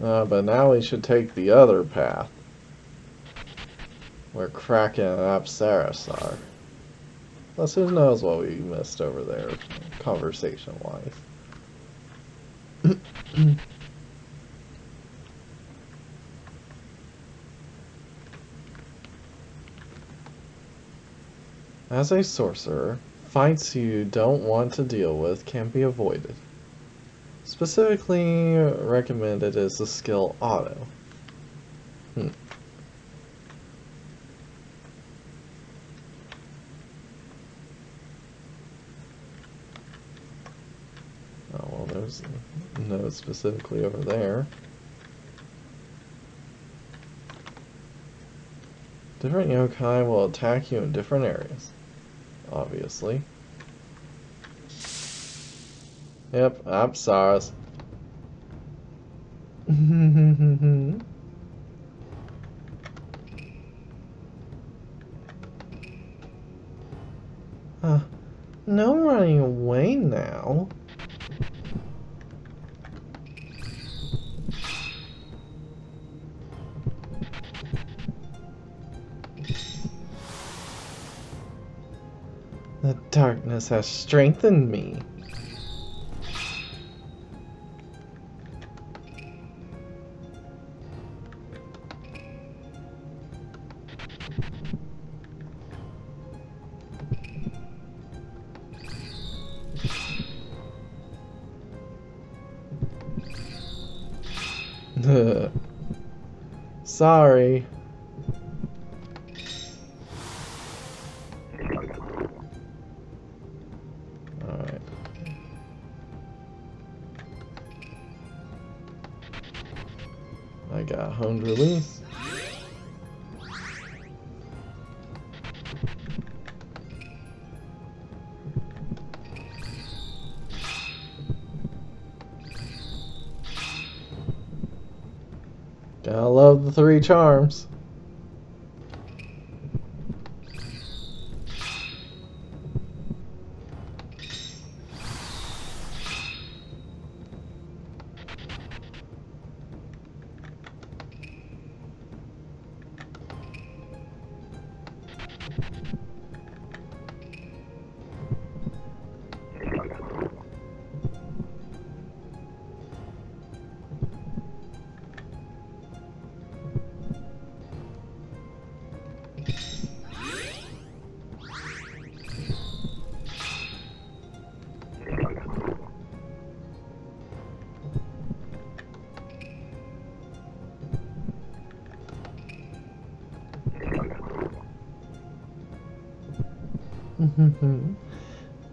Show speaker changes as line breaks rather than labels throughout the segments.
But now we should take the other path. Where Kraken and Apsaris are. Plus, who knows what we missed over there, conversation-wise. As a sorcerer, fights you don't want to deal with can be avoided. Specifically recommended is the skill Auto. Oh, well, there's a note specifically over there. Different yokai will attack you in different areas. Obviously. Yep, Apsaris. No running away now. The darkness has strengthened me. Sorry. Alright. I got honed release. Gotta love the 3 charms.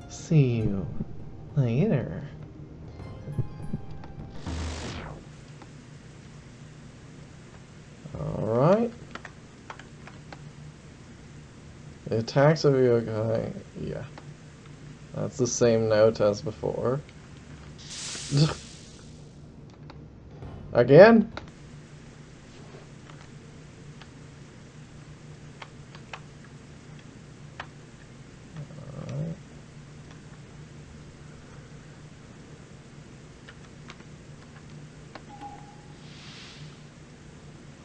See you later. Alright. The attacks of yokai, yeah. That's the same note as before. Again?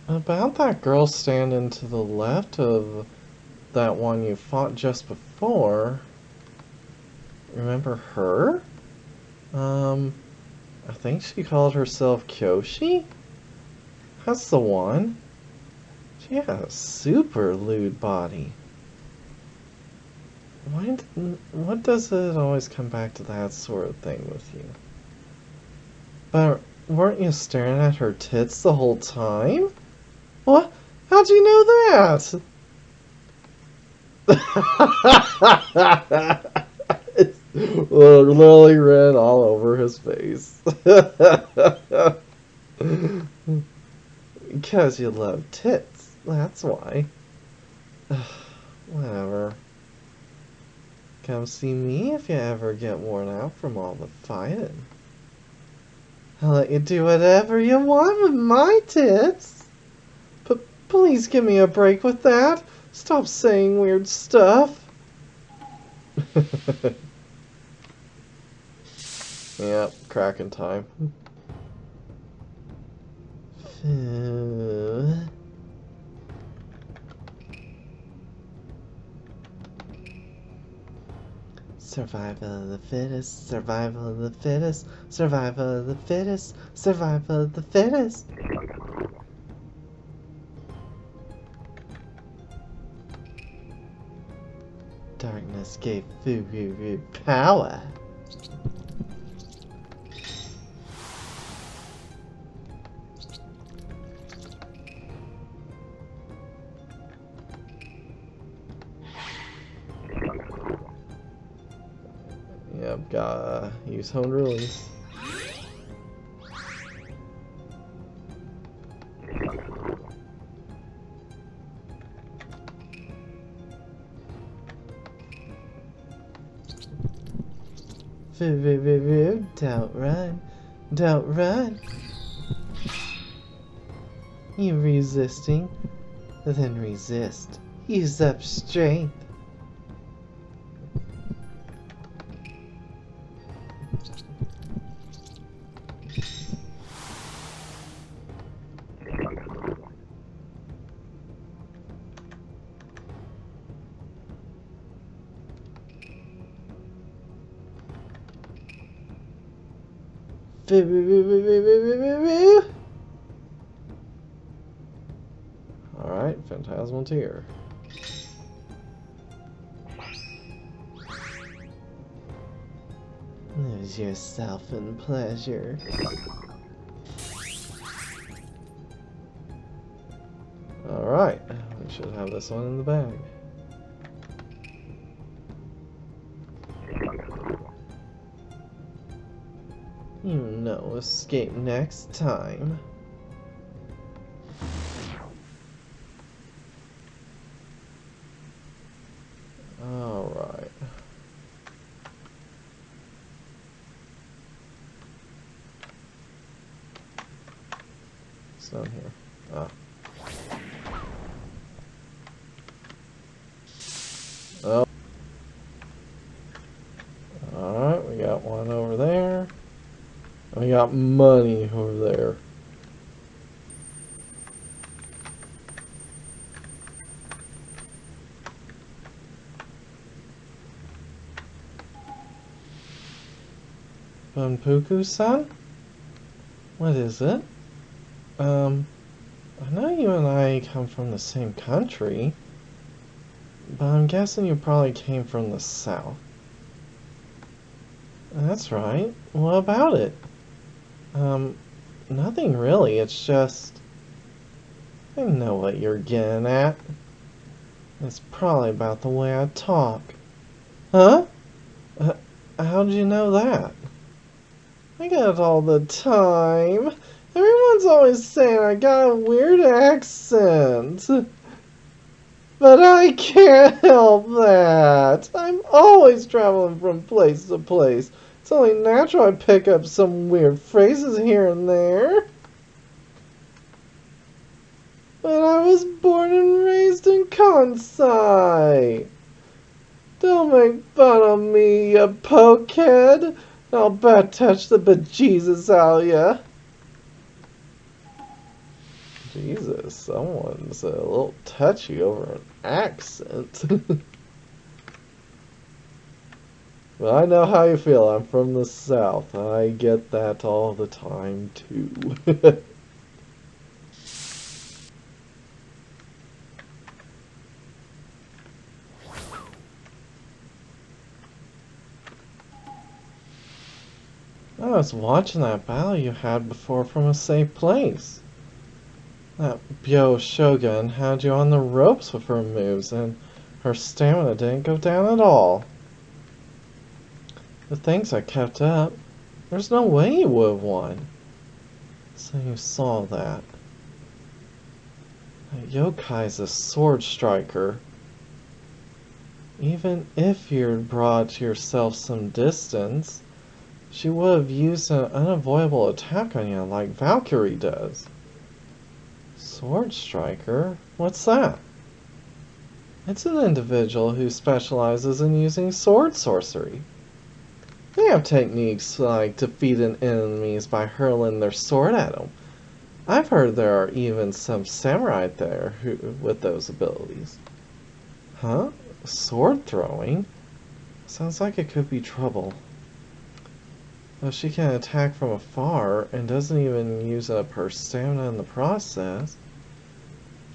About that girl standing to the left of that one you fought just before. Remember her? I think she called herself Kyoshi? That's the one. She had a super lewd body. What does it always come back to that sort of thing with you? But weren't you staring at her tits the whole time? What? How'd you know that? It's literally red all over his face. Because you love tits. That's why. Whatever. Come see me if you ever get worn out from all the fighting. I'll let you do whatever you want with my tits. But please give me a break with that. Stop saying weird stuff. Yep, Kraken time. Ooh. Survival of the fittest, survival of the fittest, survival of the fittest, survival of the fittest. Darkness gave Fugu power. Yep, gotta use hone release. Don't run, don't run. You resisting? Then resist. Use up strength. Alright, Phantasmal Tear. Lose yourself in pleasure. Alright, we should have this one in the bag. You know, escape next time. Alright. What's down here? Ah. Oh. Alright, we got one over there. We got money over there. Bunpuku-san? What is it? I know you and I come from the same country, but I'm guessing you probably came from the south. That's right. What about it? Nothing really. It's just... I know what you're getting at. It's probably about the way I talk. Huh? How'd you know that? I get it all the time. Everyone's always saying I got a weird accent. But I can't help that. I'm always traveling from place to place. It's only natural I pick up some weird phrases here and there. But I was born and raised in Kansai. Don't make fun of me, you pokehead. I'll bet touch the bejesus out of ya. Jesus, someone's a little touchy over an accent. But I know how you feel. I'm from the south. I get that all the time, too. I was watching that battle you had before from a safe place. That Byo Shogun had you on the ropes with her moves, and her stamina didn't go down at all. The things I kept up, there's no way you would have won. So you saw that. That yokai's a sword striker. Even if you'd brought yourself some distance, she would have used an unavoidable attack on you like Valkyrie does. Sword striker? What's that? It's an individual who specializes in using sword sorcery. They have techniques like defeating enemies by hurling their sword at them, I've heard there are even some samurai there with those abilities. Huh? Sword throwing? Sounds like it could be trouble. Though she can attack from afar and doesn't even use up her stamina in the process.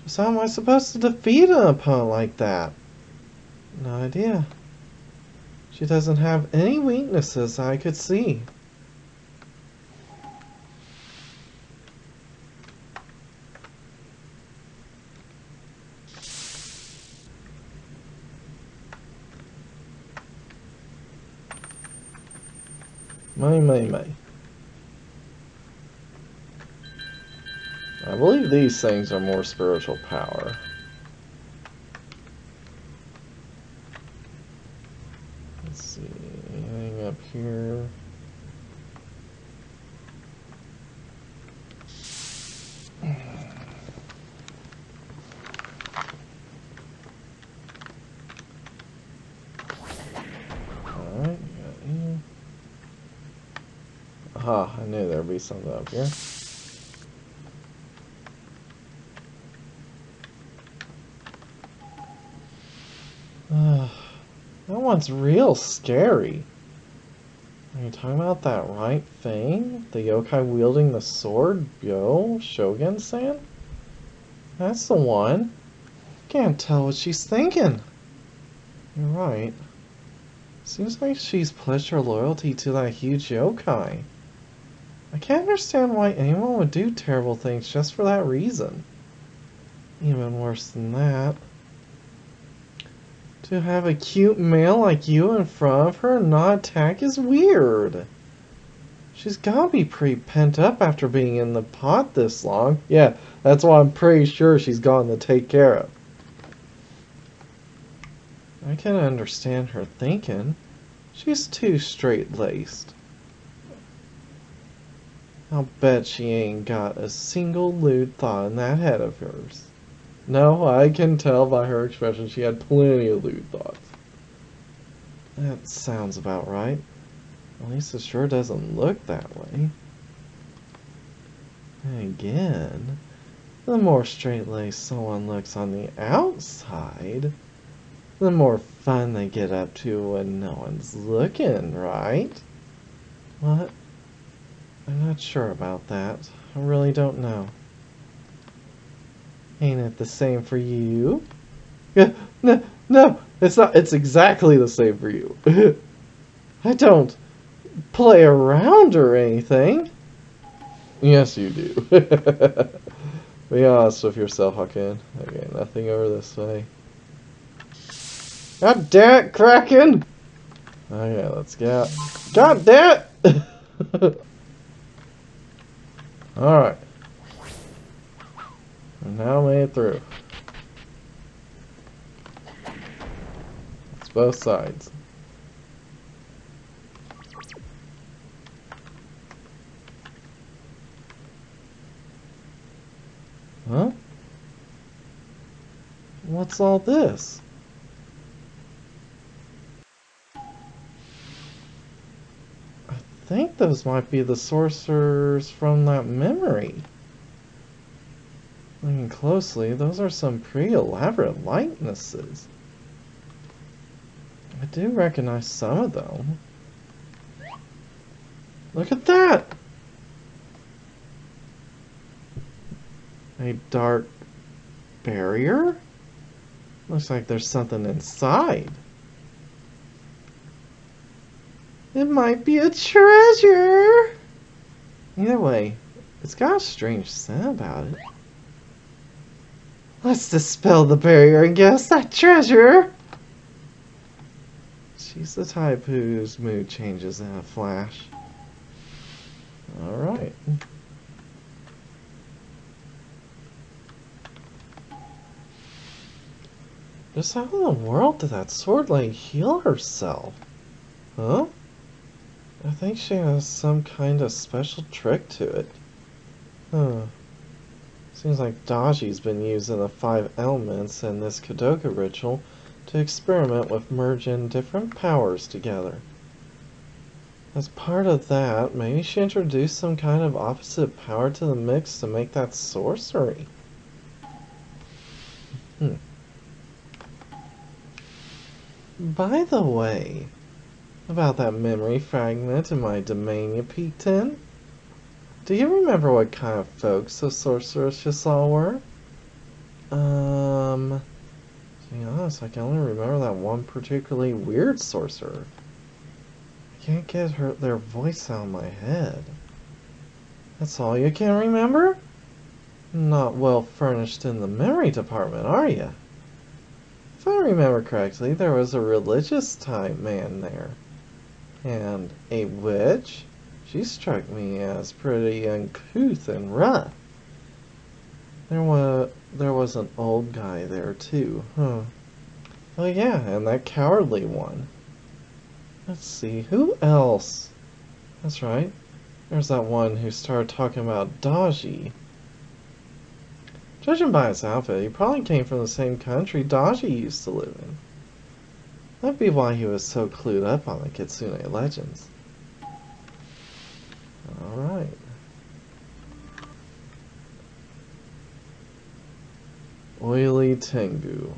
Just how am I supposed to defeat an opponent like that? No idea. She doesn't have any weaknesses I could see. May. I believe these things are more spiritual power. Let's see, anything up here? Alright, got you. Aha, I knew there'd be something up here. That one's real scary. Are you talking about that right thing? The yokai wielding the sword? Shogun-san? That's the one. Can't tell what she's thinking. You're right. Seems like she's pledged her loyalty to that huge yokai. I can't understand why anyone would do terrible things just for that reason. Even worse than that. To have a cute male like you in front of her and not attack is weird. She's gotta be pretty pent up after being in the pot this long. Yeah, that's why I'm pretty sure she's gone to take care of. I can understand her thinking. She's too straight-laced. I'll bet she ain't got a single lewd thought in that head of hers. No, I can tell by her expression she had plenty of lewd thoughts. That sounds about right. At least it sure doesn't look that way. And again, the more straight-laced someone looks on the outside, the more fun they get up to when no one's looking, right? What? I'm not sure about that. I really don't know. Ain't it the same for you? No, it's not. It's exactly the same for you. I don't play around or anything. Yes, you do. Be honest with yourself, Hakan. Okay, nothing over this way. God damn it, Kraken! Okay, let's get out. God damn it! Alright. We now made it through. It's both sides. Huh? What's all this? I think those might be the sorcerers from that memory. Looking closely, those are some pretty elaborate likenesses. I do recognize some of them. Look at that! A dark barrier? Looks like there's something inside. It might be a treasure! Either way, it's got a strange scent about it. Let's dispel the barrier and get us that treasure! She's the type whose mood changes in a flash. Alright. Just how in the world did that sword lady heal herself? Huh? I think she has some kind of special trick to it. Huh. Seems like Daji's been using the 5 elements in this Kadoka ritual to experiment with merging different powers together. As part of that, maybe she introduced some kind of opposite power to the mix to make that sorcery. By the way, about that memory fragment in my domain you peeked in, do you remember what kind of folks the sorceress you saw were? To be honest, I can only remember that one particularly weird sorcerer. I can't get their voice out of my head. That's all you can remember? Not well furnished in the memory department, are you? If I remember correctly, there was a religious type man there. And a witch? She struck me as pretty uncouth and rough. There was an old guy there too, huh? Oh yeah, and that cowardly one. Let's see, who else? That's right. There's that one who started talking about Daji. Judging by his outfit, he probably came from the same country Daji used to live in. That'd be why he was so clued up on the Kitsune legends. Alright. Oily Tengu,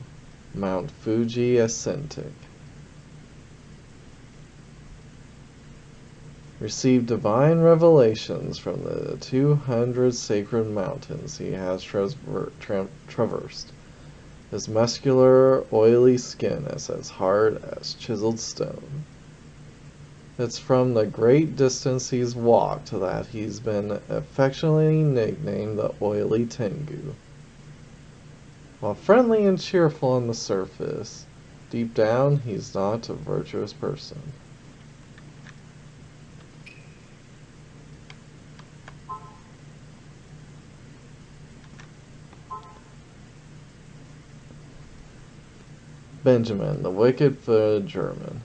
Mount Fuji Ascentic. Received divine revelations from the 200 sacred mountains he has traversed. His muscular, oily skin is as hard as chiseled stone. It's from the great distance he's walked that he's been affectionately nicknamed the Oily Tengu. While friendly and cheerful on the surface, deep down he's not a virtuous person. Benjamin, the wicked-footed German.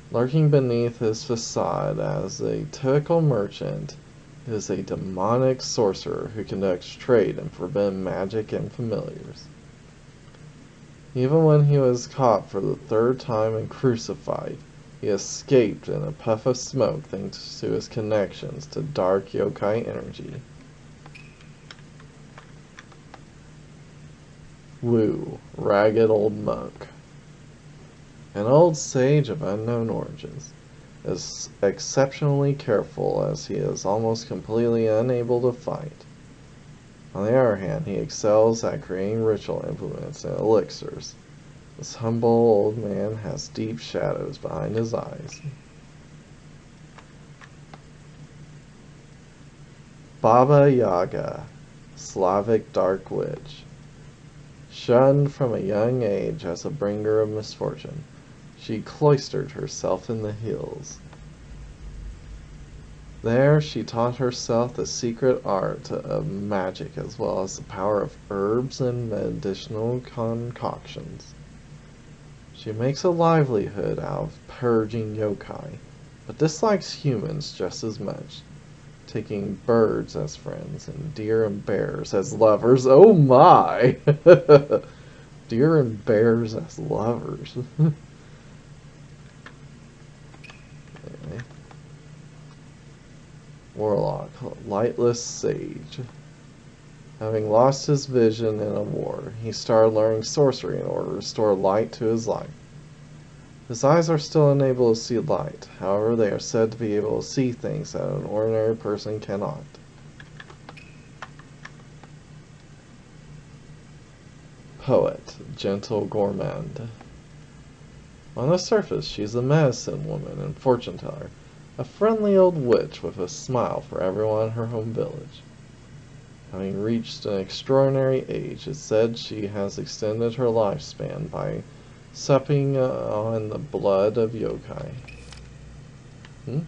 Lurking beneath his facade as a typical merchant is a demonic sorcerer who conducts trade in forbidden magic and familiars. Even when he was caught for the third time and crucified, he escaped in a puff of smoke thanks to his connections to dark yokai energy. Wu, ragged old monk. An old sage of unknown origins, is exceptionally careful as he is almost completely unable to fight. On the other hand, he excels at creating ritual implements and elixirs. This humble old man has deep shadows behind his eyes. Baba Yaga, Slavic dark witch. Shunned from a young age as a bringer of misfortune, she cloistered herself in the hills. There she taught herself the secret art of magic as well as the power of herbs and medicinal concoctions. She makes a livelihood out of purging yokai, but dislikes humans just as much, taking birds as friends and deer and bears as lovers. Oh my! Deer and bears as lovers. Anyway. Warlock, lightless sage. Having lost his vision in a war, he started learning sorcery in order to restore light to his life. His eyes are still unable to see light, however they are said to be able to see things that an ordinary person cannot. Poet, gentle gourmand. On the surface, she's a medicine woman and fortune teller, a friendly old witch with a smile for everyone in her home village. Having reached an extraordinary age, it's said she has extended her lifespan by supping on the blood of yokai. I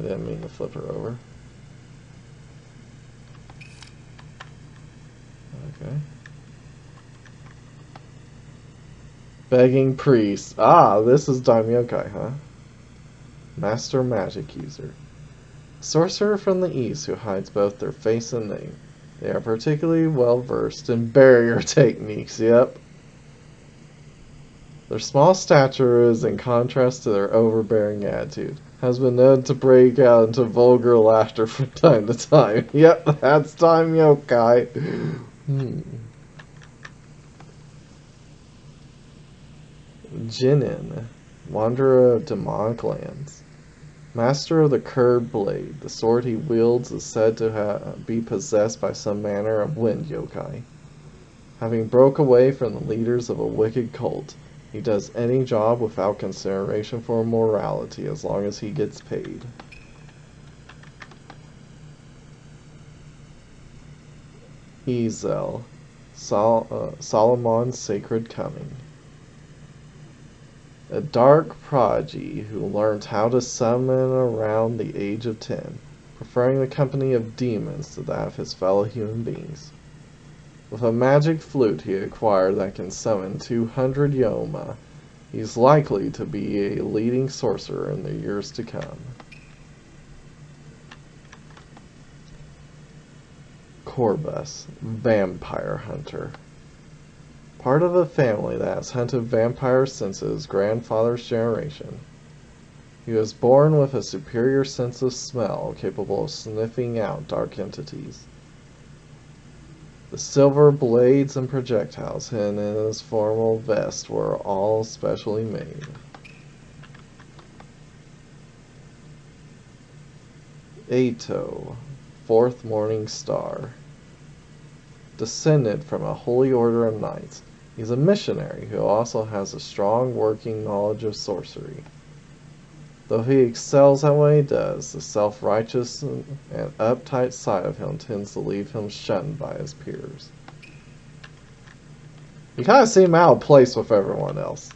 didn't mean to flip her over. Okay. Begging priest. Ah, this is Daimyokai, huh? Master magic user. Sorcerer from the east who hides both their face and name. They are particularly well versed in barrier techniques, yep. Their small stature is in contrast to their overbearing attitude. Has been known to break out into vulgar laughter from time to time. Yep, that's time yokai. Jinin, wanderer of demonic lands. Master of the curved blade, the sword he wields is said to be possessed by some manner of wind yokai. Having broke away from the leaders of a wicked cult, he does any job without consideration for morality as long as he gets paid. Ezel, Solomon's sacred coming. A dark prodigy who learned how to summon around the age of 10, preferring the company of demons to that of his fellow human beings. With a magic flute he acquired that can summon 200 Yoma, he's likely to be a leading sorcerer in the years to come. Corbus, vampire hunter. Part of a family that has hunted vampires since his grandfather's generation. He was born with a superior sense of smell, capable of sniffing out dark entities. The silver blades and projectiles hidden in his formal vest were all specially made. Ato, fourth morning star. Descended from a holy order of knights, he's a missionary who also has a strong working knowledge of sorcery. Though he excels at what he does, the self-righteous and uptight side of him tends to leave him shunned by his peers. You kind of seem out of place with everyone else.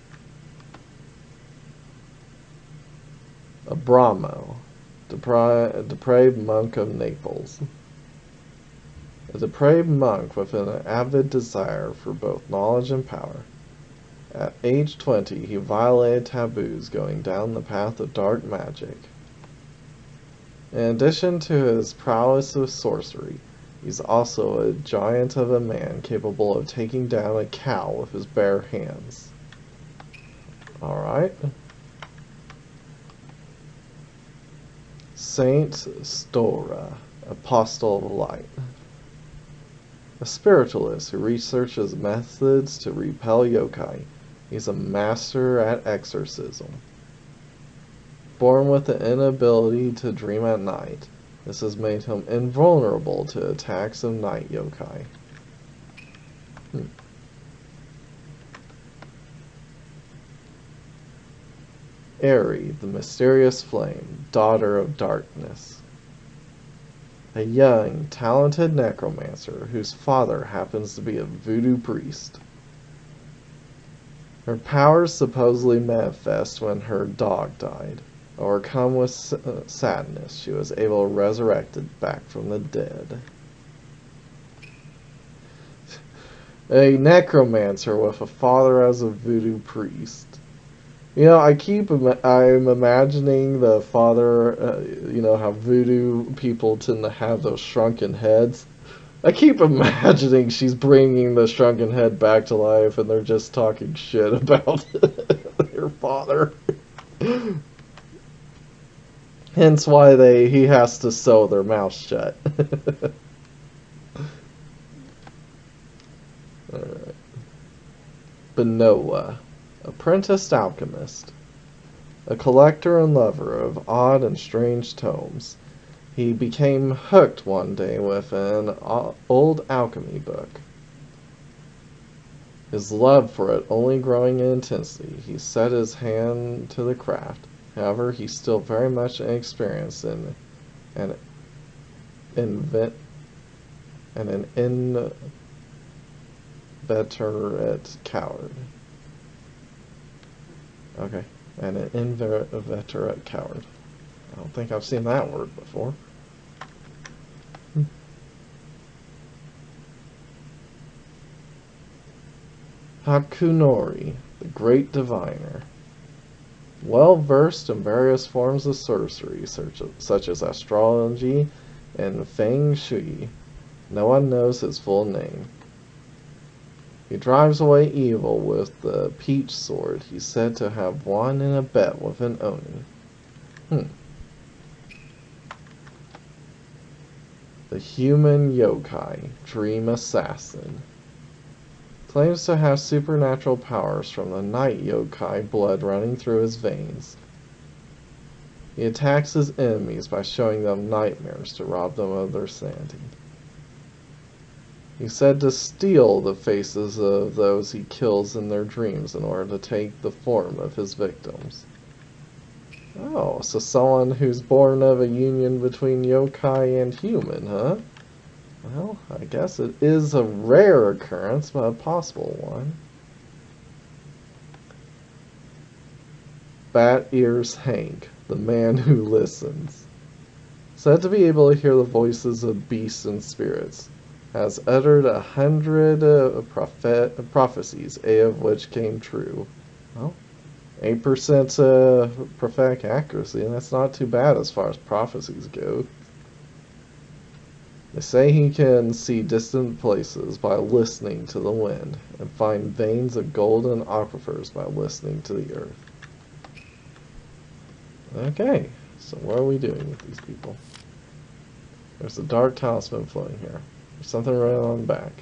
A Brahmo, depraved monk of Naples. A depraved monk with an avid desire for both knowledge and power. At age 20, he violated taboos going down the path of dark magic. In addition to his prowess with sorcery, he's also a giant of a man capable of taking down a cow with his bare hands. Alright. Saint Stora, Apostle of Light. A spiritualist who researches methods to repel yokai. He's a master at exorcism. Born with the inability to dream at night, this has made him invulnerable to attacks of night yokai. Eri, the mysterious flame, daughter of darkness. A young, talented necromancer whose father happens to be a voodoo priest. Her powers supposedly manifest when her dog died. Overcome with sadness, she was able to resurrect it back from the dead. A necromancer with a father as a voodoo priest. You know, I'm imagining the father, you know, how voodoo people tend to have those shrunken heads. I keep imagining she's bringing the shrunken head back to life and they're just talking shit about your father. Hence why he has to sew their mouth shut. Alright. Benoa, apprenticed alchemist. A collector and lover of odd and strange tomes. He became hooked one day with an old alchemy book. His love for it only growing in intensity, he set his hand to the craft. However, he's still very much inexperienced and an inveterate coward. Okay, and an inveterate coward. I don't think I've seen that word before. Hakunori, the great diviner. Well versed in various forms of sorcery, such as astrology and feng shui. No one knows his full name. He drives away evil with the peach sword. He's said to have won in a bet with an Oni. The human yokai, Dream Assassin. Claims to have supernatural powers from the night yokai, blood running through his veins. He attacks his enemies by showing them nightmares to rob them of their sanity. He's said to steal the faces of those he kills in their dreams in order to take the form of his victims. Oh, so someone who's born of a union between yokai and human, huh? Well, I guess it is a rare occurrence, but a possible one. Bat Ears Hank, the man who listens. Said to be able to hear the voices of beasts and spirits. Has uttered 100 prophecies, 8 of which came true. Well, 8% prophetic accuracy, and that's not too bad as far as prophecies go. They say he can see distant places by listening to the wind, and find veins of golden aquifers by listening to the earth. Okay, so what are we doing with these people? There's a dark talisman floating here. There's something right on the back.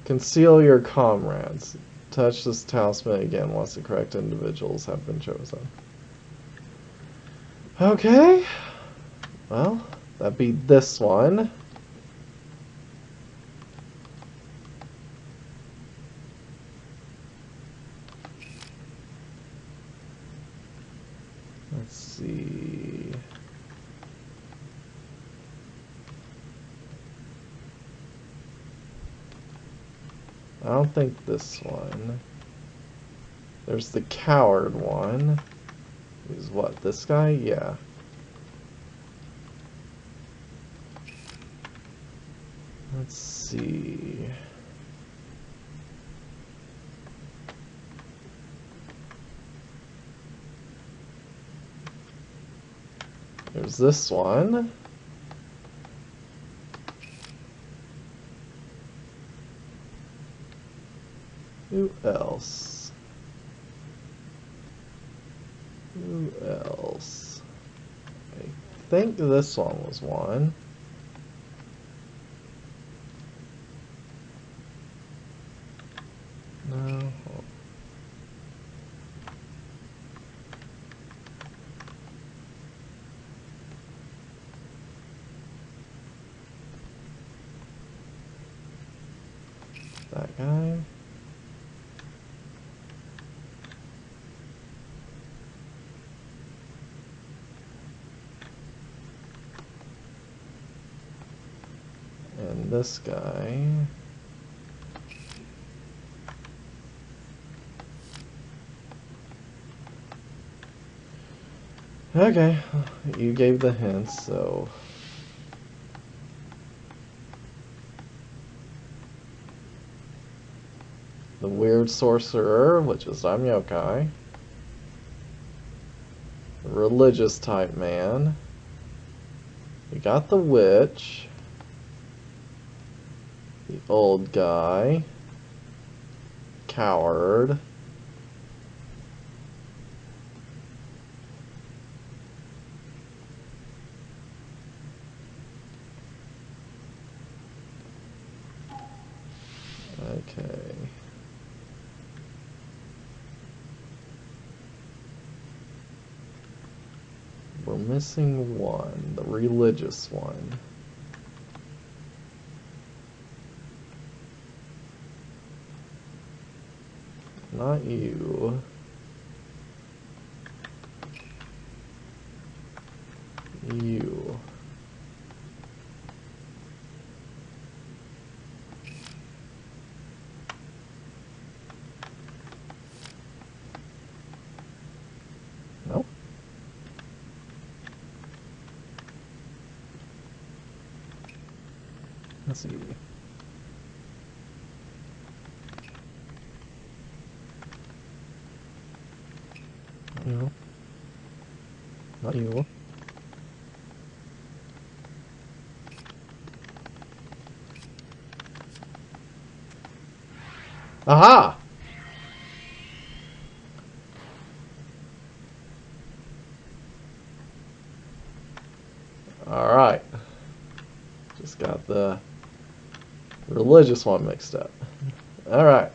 Conceal your comrades. Touch this talisman again once the correct individuals have been chosen. Okay. Well, that'd be this one. Let's see. I don't think this one. There's the coward one. Is what, this guy? Yeah. Let's see. There's this one. Who else? Who else? I think this one was one. No. That guy. And this guy. Okay, you gave the hints, so... The weird sorcerer, which is I'm yokai. The religious type man. We got the witch. The old guy. Coward. Okay. We're missing one, the religious one. Not you. You. Nope. Let's see. No. Not you. Aha! Alright. Just got the religious one mixed up. Alright.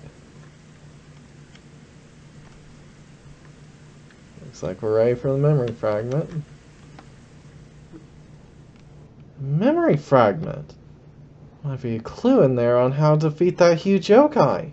Looks like we're ready for the memory fragment. Memory fragment? Might be a clue in there on how to defeat that huge yokai.